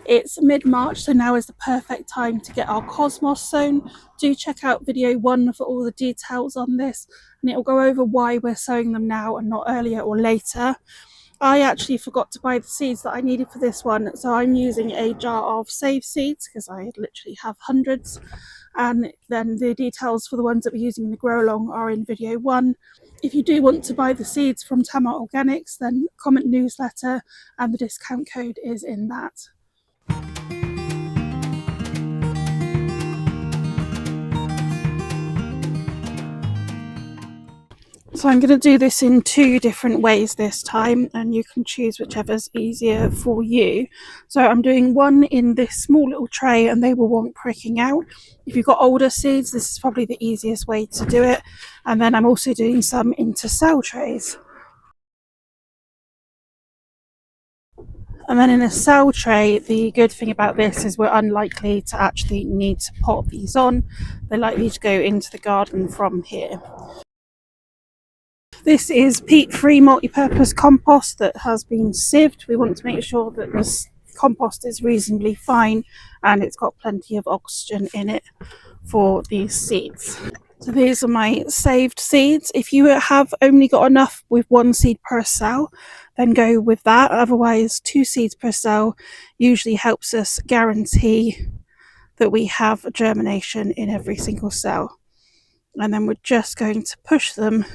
It's mid-March, so now is the perfect time to get our cosmos sown. Do check out video 1 for all the details on this, and it will go over why we're sowing them now and not earlier or later. I actually forgot to buy the seeds that I needed for this one, so I'm using a jar of save seeds because I literally have hundreds. And then the details for the ones that we're using in the grow along are in video 1. If you do want to buy the seeds from Tama Organics, then comment newsletter and the discount code is in that. So I'm going to do this in 2 different ways this time, and you can choose whichever's easier for you. So I'm doing one in this small little tray, and they will want pricking out. If you've got older seeds, this is probably the easiest way to do it. And then I'm also doing some into cell trays. And then in a cell tray, the good thing about this is we're unlikely to actually need to pot these on. They're likely to go into the garden from here. This is peat-free multi-purpose compost that has been sieved. We want to make sure that this compost is reasonably fine and it's got plenty of oxygen in it for these seeds. So these are my saved seeds. If you have only got enough with 1 seed per cell, then go with that. Otherwise, 2 seeds per cell usually helps us guarantee that we have germination in every single cell. And then we're just going to push them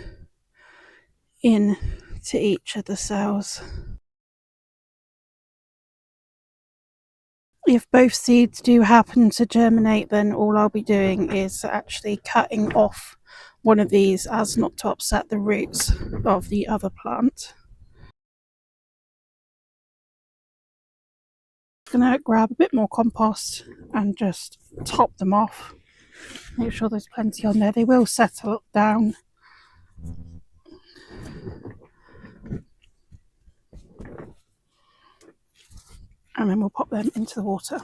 in to each of the cells. If both seeds do happen to germinate, then all I'll be doing is actually cutting off one of these as not to upset the roots of the other plant. I'm going to grab a bit more compost and just top them off. Make sure there's plenty on there. They will settle down. And then we'll pop them into the water.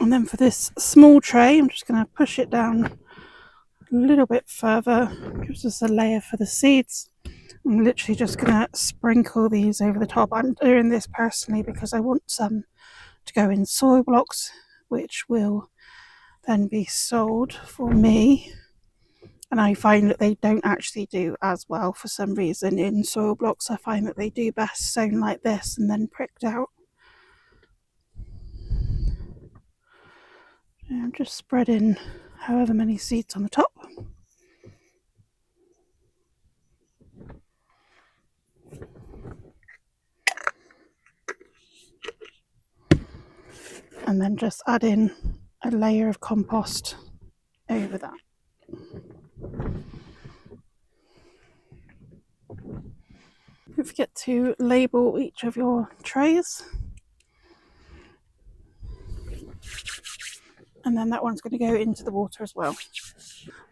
And then for this small tray, I'm just going to push it down a little bit further. Gives us a layer for the seeds. I'm literally just going to sprinkle these over the top. I'm doing this personally because I want some to go in soil blocks, which will then be sold for me. And I find that they don't actually do as well for some reason in soil blocks. I find that they do best sown like this and then pricked out. I'm just spreading however many seeds on the top. And then just add in a layer of compost over that. Don't forget to label each of your trays. And then that one's going to go into the water as well.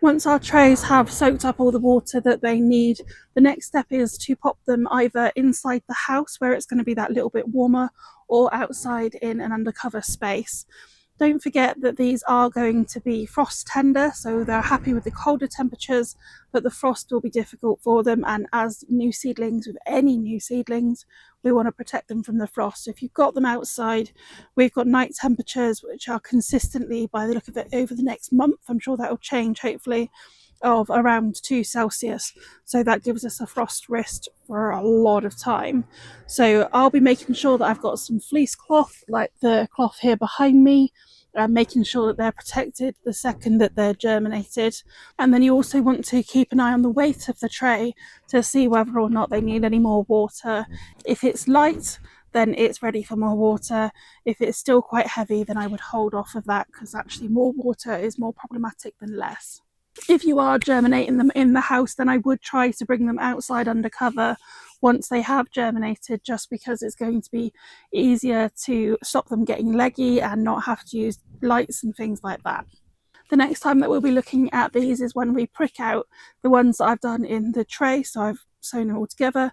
Once our trays have soaked up all the water that they need, the next step is to pop them either inside the house where it's going to be that little bit warmer, or outside in an undercover space. Don't forget that these are going to be frost tender, so they're happy with the colder temperatures, but the frost will be difficult for them. And as new seedlings, with any new seedlings, we want to protect them from the frost. So if you've got them outside, we've got night temperatures which are consistently, by the look of it, over the next month, I'm sure that will change hopefully, of around 2 Celsius. So that gives us a frost risk for a lot of time. So I'll be making sure that I've got some fleece cloth, like the cloth here behind me, making sure that they're protected the second that they're germinated. And then you also want to keep an eye on the weight of the tray to see whether or not they need any more water. If it's light, then it's ready for more water. If it's still quite heavy, then I would hold off of that, because actually more water is more problematic than less. If you are germinating them in the house, then I would try to bring them outside under cover once they have germinated, just because it's going to be easier to stop them getting leggy and not have to use lights and things like that. The next time that we'll be looking at these is when we prick out the ones that I've done in the tray, so I've sewn them all together.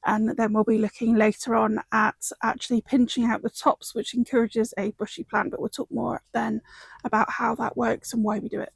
And then we'll be looking later on at actually pinching out the tops, which encourages a bushy plant, but we'll talk more then about how that works and why we do it.